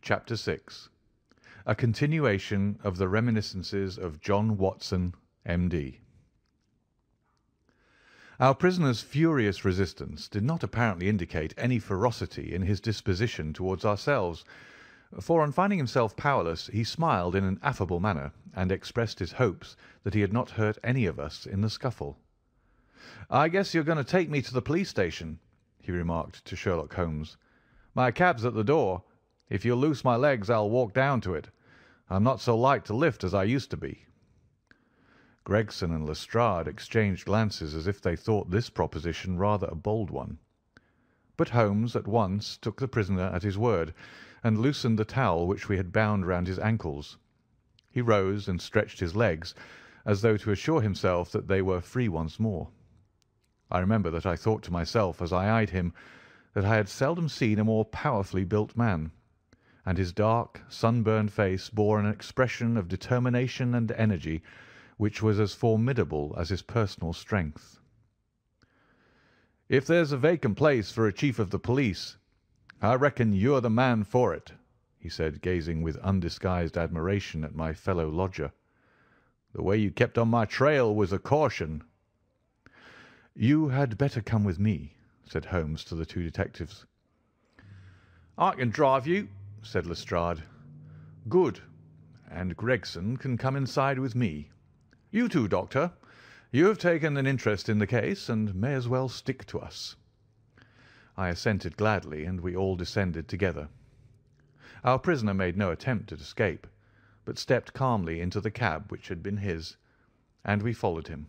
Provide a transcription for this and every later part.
Chapter 6. A continuation of the reminiscences of John Watson, M.D. Our prisoner's furious resistance did not apparently indicate any ferocity in his disposition towards ourselves, for on finding himself powerless he smiled in an affable manner and expressed his hopes that he had not hurt any of us in the scuffle. "I guess you're going to take me to the police station," he remarked to Sherlock Holmes. "My cab's at the door. If you'll loose my legs I'll walk down to it. I'm not so light to lift as I used to be." Gregson and Lestrade exchanged glances as if they thought this proposition rather a bold one. But Holmes at once took the prisoner at his word and loosened the towel which we had bound round his ankles. He rose and stretched his legs as though to assure himself that they were free once more. I remember that I thought to myself as I eyed him that I had seldom seen a more powerfully built man, and his dark, sunburned face bore an expression of determination and energy which was as formidable as his personal strength. "If there's a vacant place for a chief of the police, I reckon you're the man for it," he said, gazing with undisguised admiration at my fellow lodger. "The way you kept on my trail was a caution." "You had better come with me," said Holmes to the two detectives. "I can drive you," said Lestrade. "Good. And Gregson can come inside with me. You too, Doctor. You have taken an interest in the case and may as well stick to us." I assented gladly, and we all descended together. Our prisoner made no attempt at escape, but stepped calmly into the cab which had been his, and we followed him.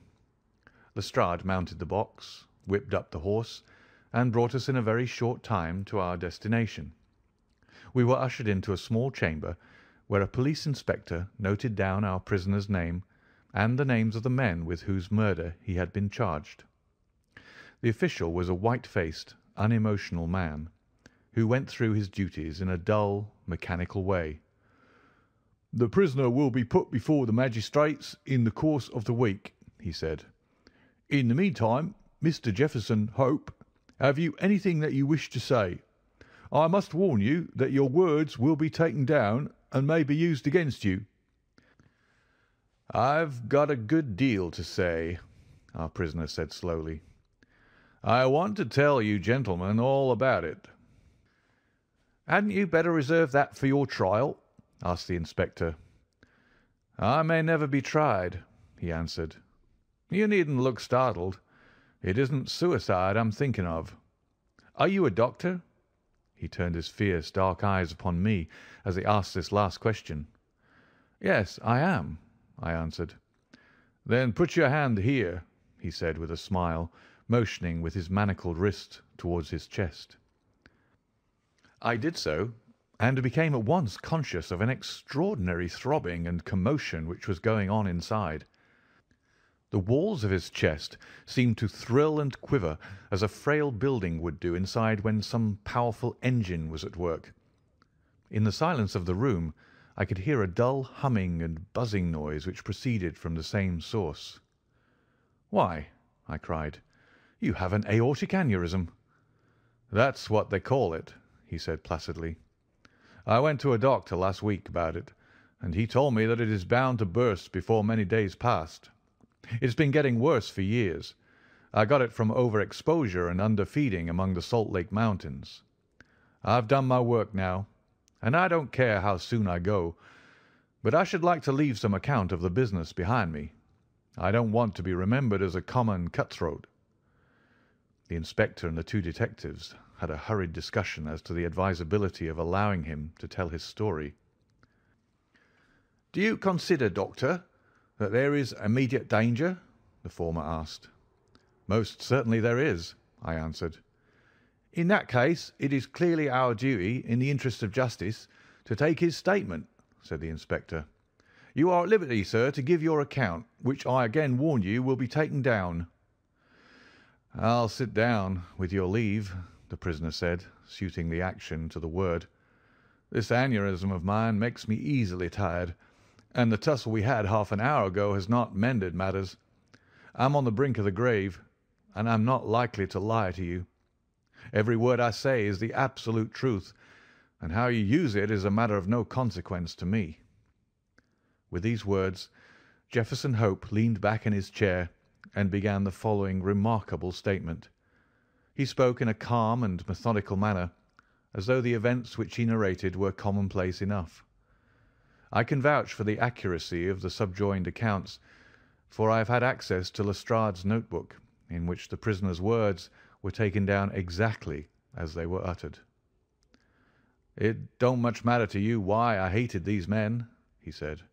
Lestrade mounted the box, whipped up the horse, and brought us in a very short time to our destination. We were ushered into a small chamber where a police inspector noted down our prisoner's name and the names of the men with whose murder he had been charged. The official was a white-faced, unemotional man, who went through his duties in a dull, mechanical way. "The prisoner will be put before the magistrates in the course of the week," he said. "In the meantime, Mr. Jefferson Hope, have you anything that you wish to say? I must warn you that your words will be taken down and may be used against you." "I've got a good deal to say," our prisoner said slowly. "I want to tell you gentlemen all about it." "Hadn't you better reserve that for your trial?" asked the inspector. "I may never be tried," he answered. "You needn't look startled. It isn't suicide I'm thinking of. Are you a doctor?" He turned his fierce, dark eyes upon me as he asked this last question. "Yes, I am," I answered. "Then put your hand here," he said with a smile, motioning with his manacled wrist towards his chest. I did so, and became at once conscious of an extraordinary throbbing and commotion which was going on inside. The walls of his chest seemed to thrill and quiver as a frail building would do inside when some powerful engine was at work. In the silence of the room I could hear a dull humming and buzzing noise which proceeded from the same source. "Why," I cried, "you have an aortic aneurysm." "That's what they call it," he said placidly. "I went to a doctor last week about it, and he told me that it is bound to burst before many days passed. It's been getting worse for years. I got it from overexposure and underfeeding among the Salt Lake Mountains. I've done my work now, and I don't care how soon I go, but I should like to leave some account of the business behind me. I don't want to be remembered as a common cutthroat." The inspector and the two detectives had a hurried discussion as to the advisability of allowing him to tell his story. "Do you consider, Doctor, that there is immediate danger?" the former asked. "Most certainly there is," I answered. "In that case it is clearly our duty, in the interest of justice, to take his statement," said the inspector. "You are at liberty, sir, to give your account, which I again warn you will be taken down." "I'll sit down, with your leave," the prisoner said, suiting the action to the word. "This aneurysm of mine makes me easily tired, and the tussle we had half an hour ago has not mended matters. I'm on the brink of the grave, and I'm not likely to lie to you. Every word I say is the absolute truth, and how you use it is a matter of no consequence to me." With these words, Jefferson Hope leaned back in his chair and began the following remarkable statement. He spoke in a calm and methodical manner, as though the events which he narrated were commonplace enough. I can vouch for the accuracy of the subjoined accounts, for I have had access to Lestrade's notebook, in which the prisoner's words were taken down exactly as they were uttered. "It don't much matter to you why I hated these men," he said.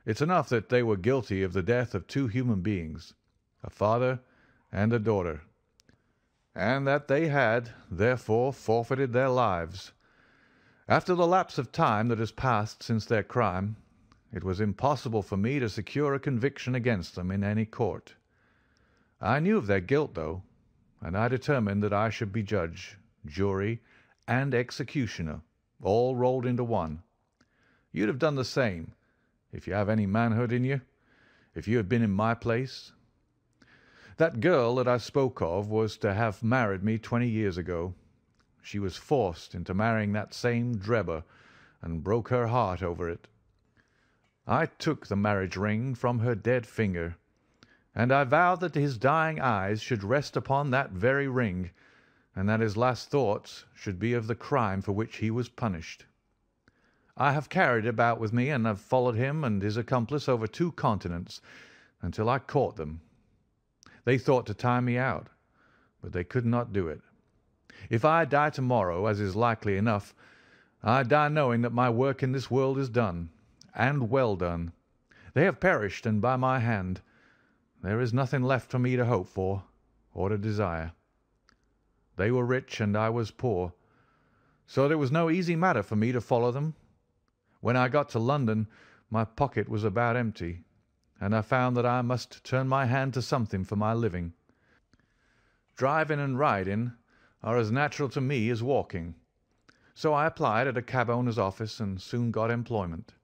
"It's enough that they were guilty of the death of two human beings, a father and a daughter, and that they had, therefore, forfeited their lives. After the lapse of time that has passed since their crime, it was impossible for me to secure a conviction against them in any court. I knew of their guilt, though, and I determined that I should be judge, jury, and executioner, all rolled into one. You'd have done the same, if you have any manhood in you, if you had been in my place. That girl that I spoke of was to have married me 20 years ago. She was forced into marrying that same Drebber, and broke her heart over it. I took the marriage ring from her dead finger, and I vowed that his dying eyes should rest upon that very ring, and that his last thoughts should be of the crime for which he was punished. I have carried it about with me, and have followed him and his accomplice over 2 continents until I caught them. They thought to tie me out, but they could not do it. If I die tomorrow, as is likely enough, I die knowing that my work in this world is done, and well done. They have perished, and by my hand. There is nothing left for me to hope for, or to desire. They were rich, and I was poor, so that it was no easy matter for me to follow them. When I got to London, my pocket was about empty, and I found that I must turn my hand to something for my living. Driving and riding are as natural to me as walking, so I applied at a cab owner's office and soon got employment.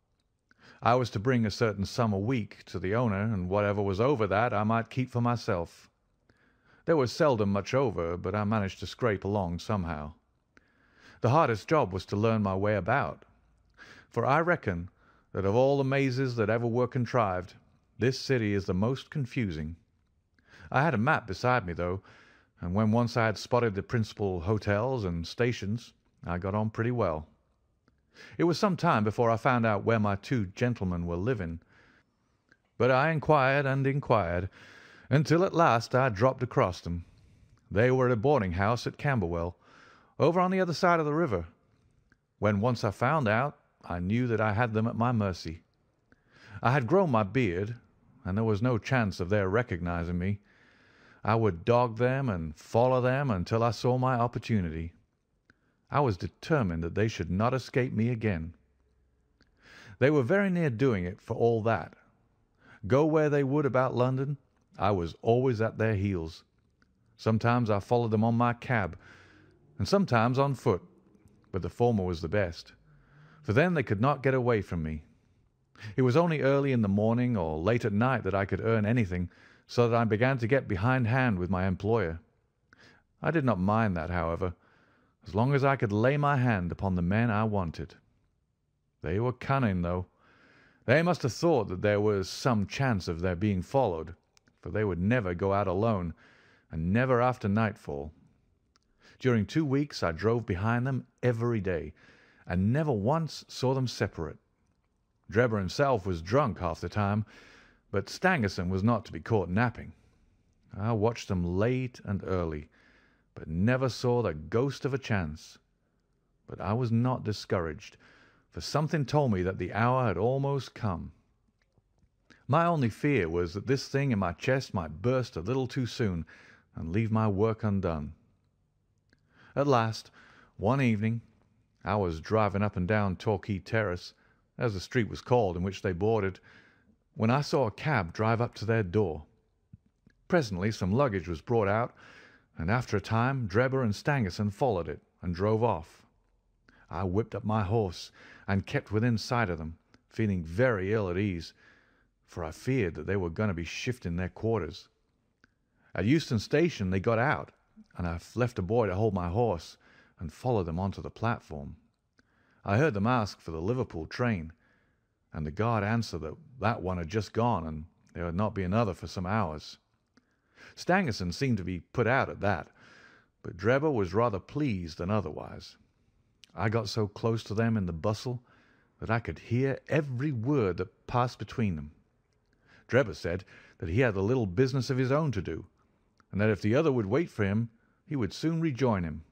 I was to bring a certain sum a week to the owner, and whatever was over that I might keep for myself. There was seldom much over, but I managed to scrape along somehow. The hardest job was to learn my way about, for I reckon that of all the mazes that ever were contrived, this city is the most confusing. I had a map beside me, though, and when once I had spotted the principal hotels and stations, I got on pretty well. It was some time before I found out where my 2 gentlemen were living, but I inquired and inquired, until at last I dropped across them. They were at a boarding house at Camberwell, over on the other side of the river. When once I found out, I knew that I had them at my mercy. I had grown my beard, and there was no chance of their recognizing me. I would dog them and follow them until I saw my opportunity. I was determined that they should not escape me again. They were very near doing it, for all that. Go where they would about London, I was always at their heels. Sometimes I followed them on my cab, and sometimes on foot, but the former was the best, for then they could not get away from me. It was only early in the morning or late at night that I could earn anything, so that I began to get behindhand with my employer. I did not mind that, however, as long as I could lay my hand upon the men I wanted. They were cunning, though. They must have thought that there was some chance of their being followed, for they would never go out alone, and never after nightfall. During 2 weeks I drove behind them every day, and never once saw them separate. Drebber himself was drunk half the time, but Stangerson was not to be caught napping. I watched them late and early, but never saw the ghost of a chance. But I was not discouraged, for something told me that the hour had almost come. My only fear was that this thing in my chest might burst a little too soon and leave my work undone. At last, one evening, I was driving up and down Torquay Terrace, as the street was called in which they boarded, when I saw a cab drive up to their door. Presently some luggage was brought out, and after a time Drebber and Stangerson followed it and drove off. I whipped up my horse and kept within sight of them, feeling very ill at ease, for I feared that they were going to be shifting their quarters. At Euston Station they got out, and I left a boy to hold my horse and followed them onto the platform. I heard them ask for the Liverpool train, and the guard answered that that one had just gone and there would not be another for some hours. Stangerson seemed to be put out at that, but Drebber was rather pleased than otherwise. I got so close to them in the bustle that I could hear every word that passed between them. Drebber said that he had a little business of his own to do, and that if the other would wait for him, he would soon rejoin him.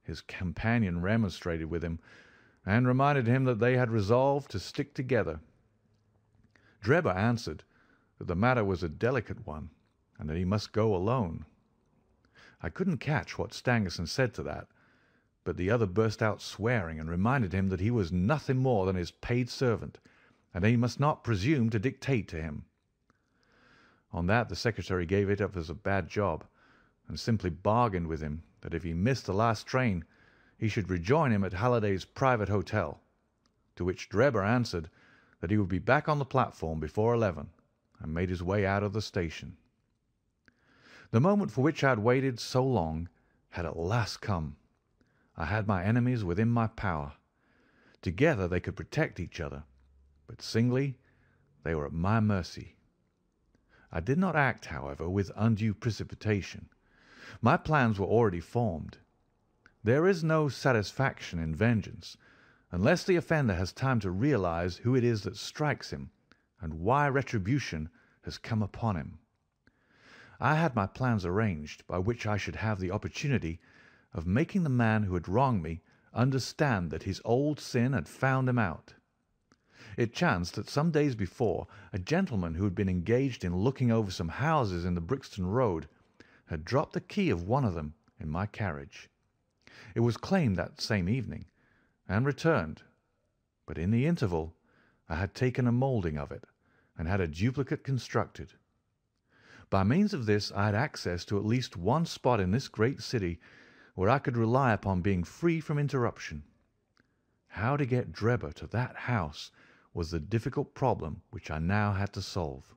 His companion remonstrated with him, and reminded him that they had resolved to stick together. Drebber answered that the matter was a delicate one, and that he must go alone. I couldn't catch what Stangerson said to that, but the other burst out swearing and reminded him that he was nothing more than his paid servant, and that he must not presume to dictate to him. On that the secretary gave it up as a bad job, and simply bargained with him that if he missed the last train, he should rejoin him at Halliday's private hotel, to which Drebber answered that he would be back on the platform before 11, and made his way out of the station. The moment for which I had waited so long had at last come. I had my enemies within my power. Together they could protect each other, but singly they were at my mercy. I did not act, however, with undue precipitation. My plans were already formed. There is no satisfaction in vengeance unless the offender has time to realize who it is that strikes him and why retribution has come upon him. I had my plans arranged by which I should have the opportunity of making the man who had wronged me understand that his old sin had found him out. It chanced that some days before a gentleman who had been engaged in looking over some houses in the Brixton Road had dropped the key of one of them in my carriage. It was claimed that same evening, and returned, but in the interval I had taken a moulding of it, and had a duplicate constructed. By means of this I had access to at least one spot in this great city where I could rely upon being free from interruption. How to get Drebber to that house was the difficult problem which I now had to solve.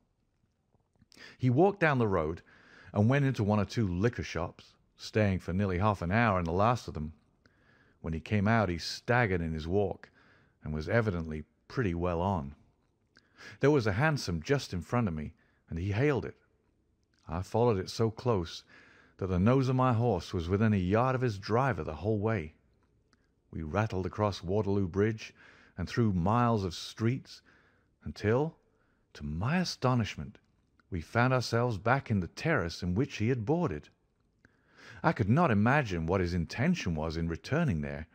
He walked down the road and went into one or two liquor shops, staying for nearly half an hour in the last of them. When he came out he staggered in his walk, and was evidently pretty well on. There was a hansom just in front of me, and he hailed it. I followed it so close that the nose of my horse was within a yard of his driver the whole way. We rattled across Waterloo Bridge and through miles of streets until, to my astonishment, we found ourselves back in the terrace in which he had boarded. I could not imagine what his intention was in returning there,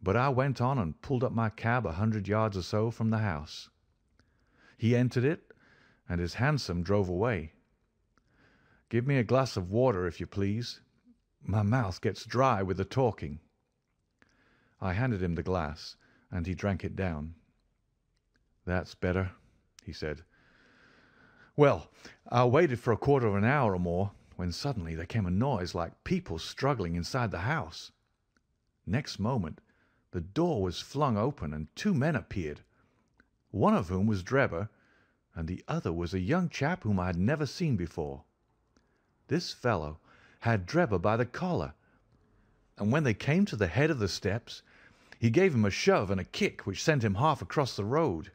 but I went on and pulled up my cab 100 yards or so from the house. He entered it, and his hansom drove away. "Give me a glass of water, if you please. My mouth gets dry with the talking." I handed him the glass, and he drank it down. "That's better," he said. "Well, I waited for a quarter of an hour or more, when suddenly there came a noise like people struggling inside the house. Next moment the door was flung open, and two men appeared, one of whom was Drebber, and the other was a young chap whom I had never seen before. This fellow had Drebber by the collar, and when they came to the head of the steps, he gave him a shove and a kick which sent him half across the road.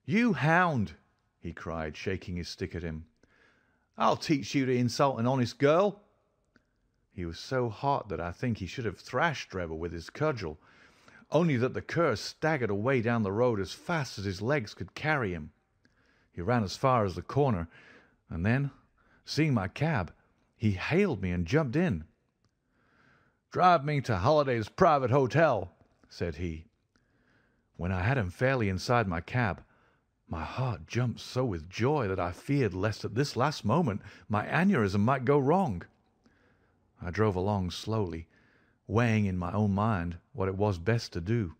"You hound!" he cried, shaking his stick at him. "I'll teach you to insult an honest girl." He was so hot that I think he should have thrashed Drebber with his cudgel, only that the cur staggered away down the road as fast as his legs could carry him. He ran as far as the corner, and then, seeing my cab, he hailed me and jumped in. "Drive me to Halliday's private hotel," said he. When I had him fairly inside my cab, my heart jumped so with joy that I feared lest at this last moment my aneurism might go wrong. I drove along slowly, weighing in my own mind what it was best to do.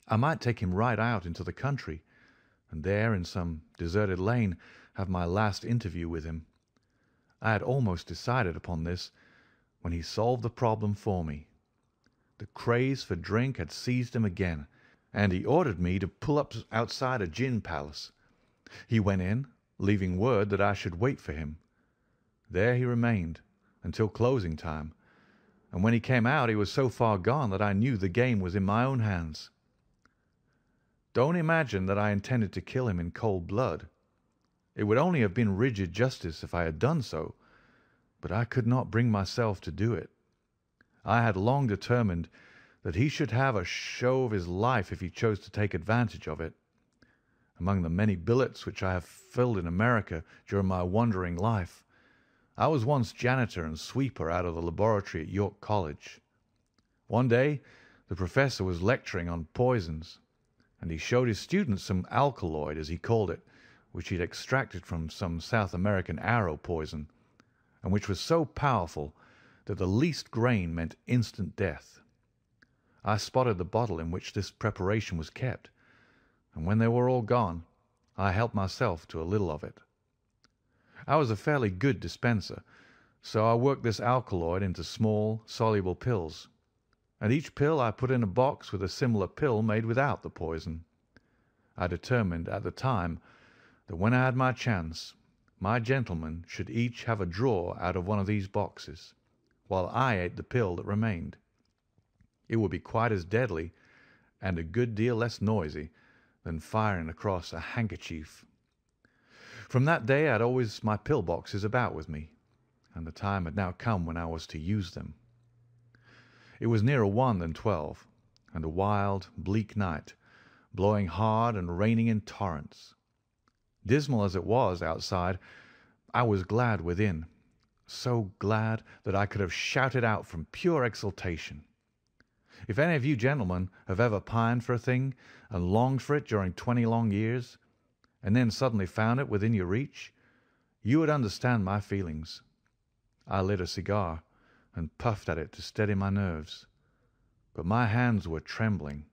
I might take him right out into the country, and there in some deserted lane have my last interview with him. I had almost decided upon this when he solved the problem for me. The craze for drink had seized him again, and he ordered me to pull up outside a gin palace. He went in, leaving word that I should wait for him. There he remained until closing time, and when he came out he was so far gone that I knew the game was in my own hands. Don't imagine that I intended to kill him in cold blood. It would only have been rigid justice if I had done so, but I could not bring myself to do it. I had long determined that he should have a show of his life if he chose to take advantage of it. Among the many billets which I have filled in America during my wandering life, I was once janitor and sweeper out of the laboratory at York College. One day the professor was lecturing on poisons, and he showed his students some alkaloid, as he called it, which he had extracted from some South American arrow poison, and which was so powerful that the least grain meant instant death. I spotted the bottle in which this preparation was kept, and when they were all gone, I helped myself to a little of it. I was a fairly good dispenser, so I worked this alkaloid into small, soluble pills, and each pill I put in a box with a similar pill made without the poison. I determined at the time that when I had my chance, my gentlemen should each have a drawer out of one of these boxes, while I ate the pill that remained. It would be quite as deadly, and a good deal less noisy, than firing across a handkerchief. From that day I had always my pill boxes about with me, and the time had now come when I was to use them. It was nearer 1 than 12, and a wild, bleak night, blowing hard and raining in torrents. Dismal as it was outside, I was glad within, so glad that I could have shouted out from pure exultation. If any of you gentlemen have ever pined for a thing and longed for it during 20 long years, and then suddenly found it within your reach, you would understand my feelings. I lit a cigar and puffed at it to steady my nerves, but my hands were trembling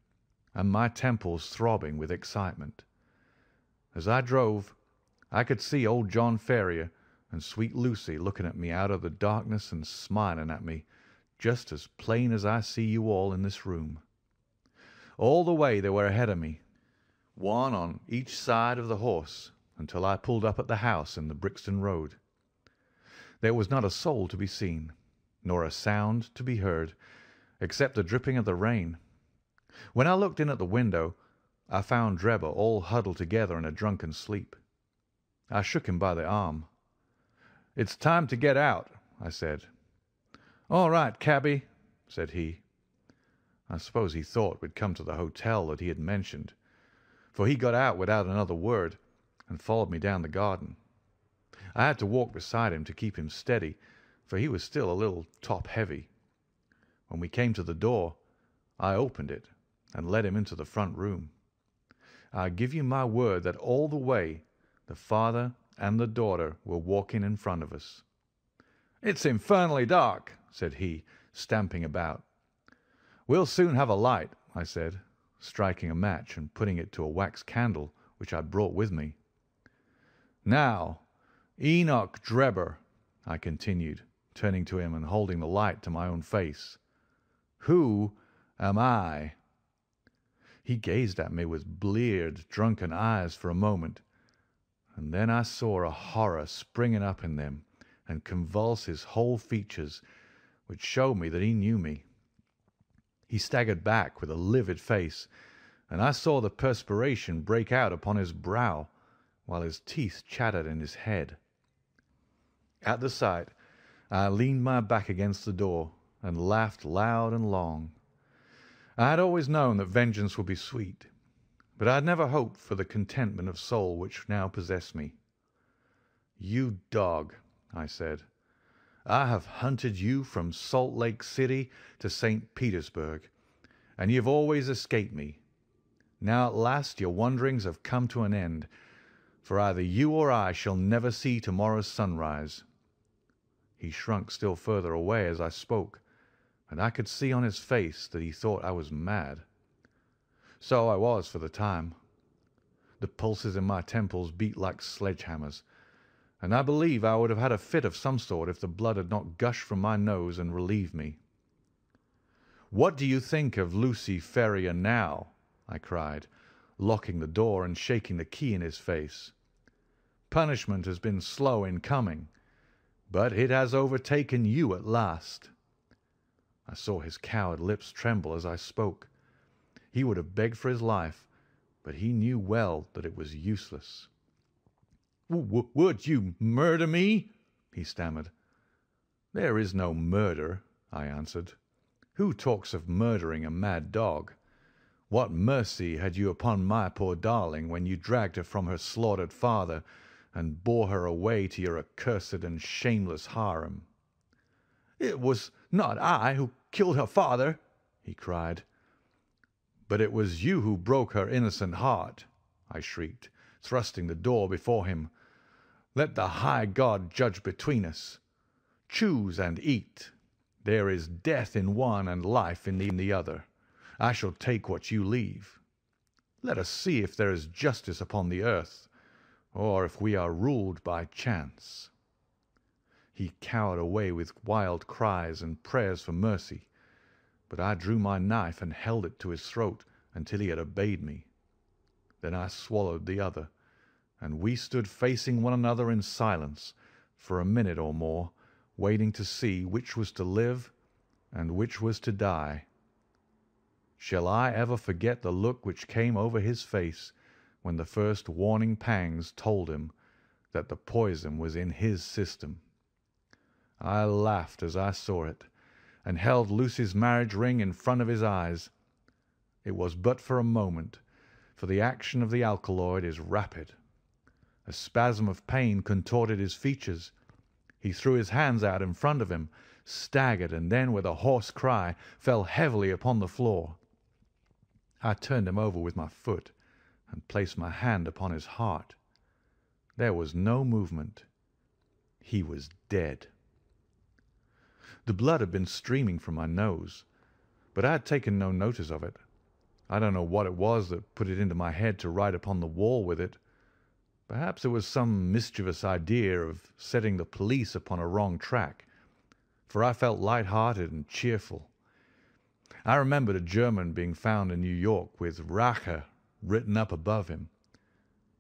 and my temples throbbing with excitement. As I drove, I could see old John Ferrier and sweet Lucy looking at me out of the darkness and smiling at me, just as plain as I see you all in this room. All the way they were ahead of me, one on each side of the horse, until I pulled up at the house in the Brixton Road. There was not a soul to be seen, nor a sound to be heard, except the dripping of the rain. When I looked in at the window, I found Drebber all huddled together in a drunken sleep. I shook him by the arm. "It's time to get out," I said. "All right, cabby," said he. I suppose he thought we'd come to the hotel that he had mentioned, for he got out without another word and followed me down the garden. I had to walk beside him to keep him steady, for he was still a little top-heavy. When we came to the door, I opened it and led him into the front room. I give you my word that all the way the father and the daughter were walking in front of us. "It's infernally dark," said he, stamping about. "We'll soon have a light," I said, striking a match and putting it to a wax candle which I brought with me. "Now, Enoch Drebber," I continued, turning to him and holding the light to my own face, "who am I?" He gazed at me with bleared, drunken eyes for a moment, and then I saw a horror springing up in them and convulse his whole features, which showed me that he knew me. He staggered back with a livid face, and I saw the perspiration break out upon his brow, while his teeth chattered in his head. At the sight, I leaned my back against the door and laughed loud and long. I had always known that vengeance would be sweet, but I had never hoped for the contentment of soul which now possessed me. "You dog," I said, "I have hunted you from Salt Lake City to St. Petersburg, and you have always escaped me. Now at last your wanderings have come to an end, for either you or I shall never see tomorrow's sunrise." He shrunk still further away as I spoke, and I could see on his face that he thought I was mad. So I was for the time. The pulses in my temples beat like sledge-hammers, and I believe I would have had a fit of some sort if the blood had not gushed from my nose and relieved me. "What do you think of Lucy Ferrier now?" I cried, locking the door and shaking the key in his face. "Punishment has been slow in coming, but it has overtaken you at last." I saw his coward lips tremble as I spoke. He would have begged for his life, but he knew well that it was useless. "Would you murder me?" he stammered. "There is no murder," I answered. "Who talks of murdering a mad dog? What mercy had you upon my poor darling when you dragged her from her slaughtered father and bore her away to your accursed and shameless harem?" "It was not I who killed her father," he cried. "But it was you who broke her innocent heart," I shrieked, thrusting the door before him. "Let the high God judge between us. Choose and eat. There is death in one and life in the other. I shall take what you leave. Let us see if there is justice upon the earth, or if we are ruled by chance." He cowered away with wild cries and prayers for mercy, but I drew my knife and held it to his throat until he had obeyed me. Then I swallowed the other, and we stood facing one another in silence for a minute or more, waiting to see which was to live and which was to die. Shall I ever forget the look which came over his face when the first warning pangs told him that the poison was in his system? I laughed as I saw it, and held Lucy's marriage ring in front of his eyes. It was but for a moment, for the action of the alkaloid is rapid. A spasm of pain contorted his features. He threw his hands out in front of him, staggered, and then, with a hoarse cry, fell heavily upon the floor. I turned him over with my foot and placed my hand upon his heart. There was no movement. He was dead. The blood had been streaming from my nose, but I had taken no notice of it. I don't know what it was that put it into my head to write upon the wall with it. Perhaps it was some mischievous idea of setting the police upon a wrong track, for I felt light-hearted and cheerful. I remembered a German being found in New York with Rache written up above him,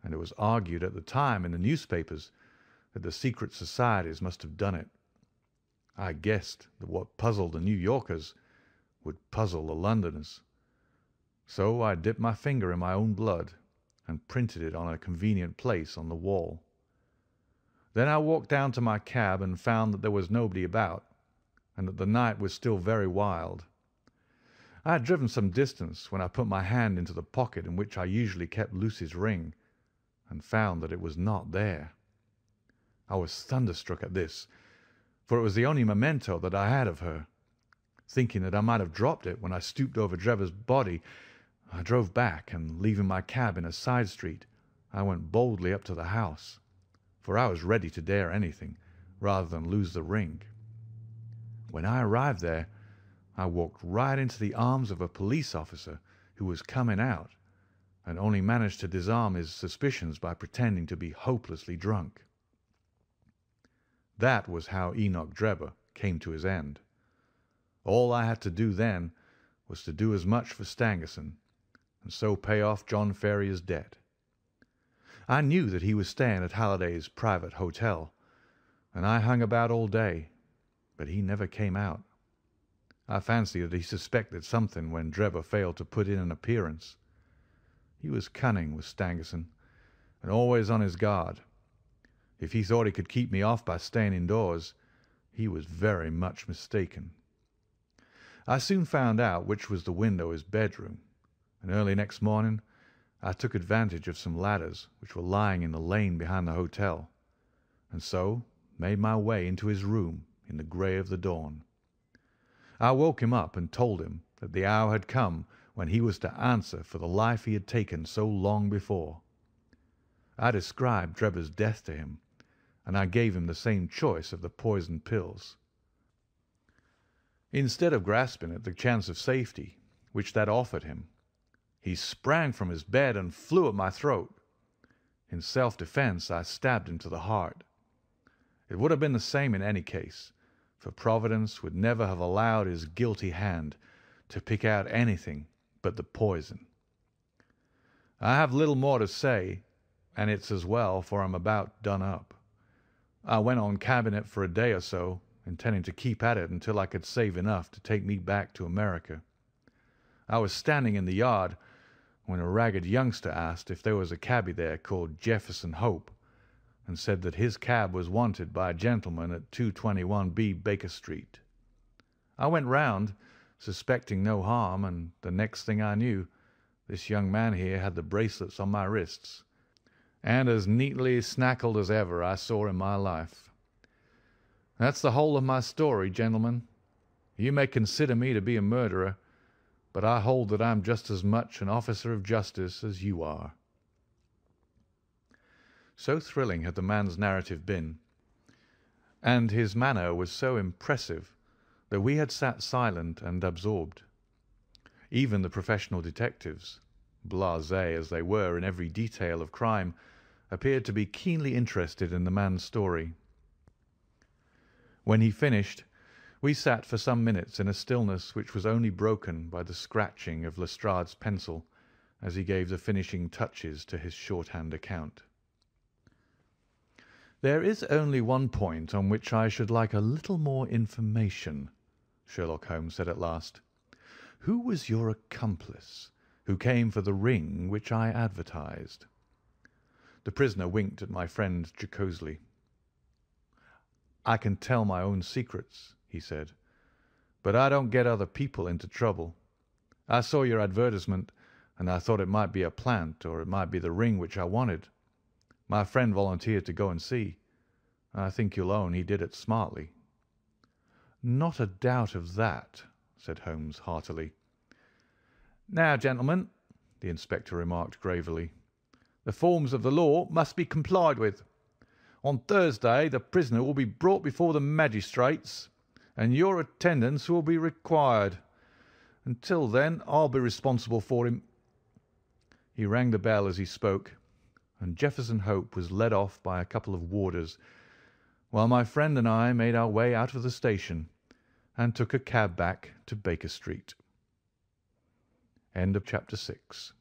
and it was argued at the time in the newspapers that the secret societies must have done it. I guessed that what puzzled the New Yorkers would puzzle the Londoners. So I dipped my finger in my own blood and printed it on a convenient place on the wall. Then I walked down to my cab and found that there was nobody about, and that the night was still very wild. I had driven some distance when I put my hand into the pocket in which I usually kept Lucy's ring, and found that it was not there. I was thunderstruck at this, for it was the only memento that I had of her. Thinking that I might have dropped it when I stooped over Drebber's body, I drove back, and leaving my cab in a side street, I went boldly up to the house, for I was ready to dare anything rather than lose the ring. When I arrived there, I walked right into the arms of a police officer who was coming out, and only managed to disarm his suspicions by pretending to be hopelessly drunk. That was how Enoch Drebber came to his end. All I had to do then was to do as much for Stangerson, and so pay off John Ferrier's debt. I knew that he was staying at Halliday's private hotel, and I hung about all day, but he never came out. I fancy that he suspected something when Drebber failed to put in an appearance. He was cunning, was Stangerson, and always on his guard. If he thought he could keep me off by staying indoors, he was very much mistaken. I soon found out which was the window of his bedroom, and early next morning I took advantage of some ladders which were lying in the lane behind the hotel, and so made my way into his room in the grey of the dawn. I woke him up and told him that the hour had come when he was to answer for the life he had taken so long before. I described Drebber's death to him, and I gave him the same choice of the poisoned pills. Instead of grasping at the chance of safety which that offered him, he sprang from his bed and flew at my throat. In self-defence I stabbed him to the heart. It would have been the same in any case, for Providence would never have allowed his guilty hand to pick out anything but the poison. I have little more to say, and it's as well, for I'm about done up. I went on cabinet for a day or so, intending to keep at it until I could save enough to take me back to America. I was standing in the yard when a ragged youngster asked if there was a cabby there called Jefferson Hope, and said that his cab was wanted by a gentleman at 221B Baker Street. I went round, suspecting no harm, and the next thing I knew, this young man here had the bracelets on my wrists, and as neatly snackled as ever I saw in my life. That's the whole of my story, gentlemen. You may consider me to be a murderer, but I hold that I'm just as much an officer of justice as you are." So thrilling had the man's narrative been, and his manner was so impressive, that we had sat silent and absorbed. Even the professional detectives, blasé as they were in every detail of crime, appeared to be keenly interested in the man's story. When he finished, we sat for some minutes in a stillness which was only broken by the scratching of Lestrade's pencil as he gave the finishing touches to his shorthand account. "There is only one point on which I should like a little more information," Sherlock Holmes said at last. "Who was your accomplice who came for the ring which I advertised?" The prisoner winked at my friend jocosely. "I can tell my own secrets," he said, "but I don't get other people into trouble. I saw your advertisement, and I thought it might be a plant, or it might be the ring which I wanted. My friend volunteered to go and see. I think you'll own he did it smartly." "Not a doubt of that," said Holmes heartily. "Now, gentlemen," the inspector remarked gravely, "the forms of the law must be complied with. On Thursday the prisoner will be brought before the magistrates, and your attendance will be required. Until then I'll be responsible for him." He rang the bell as he spoke, and Jefferson Hope was led off by a couple of warders, while my friend and I made our way out of the station and took a cab back to Baker Street. End of chapter 6.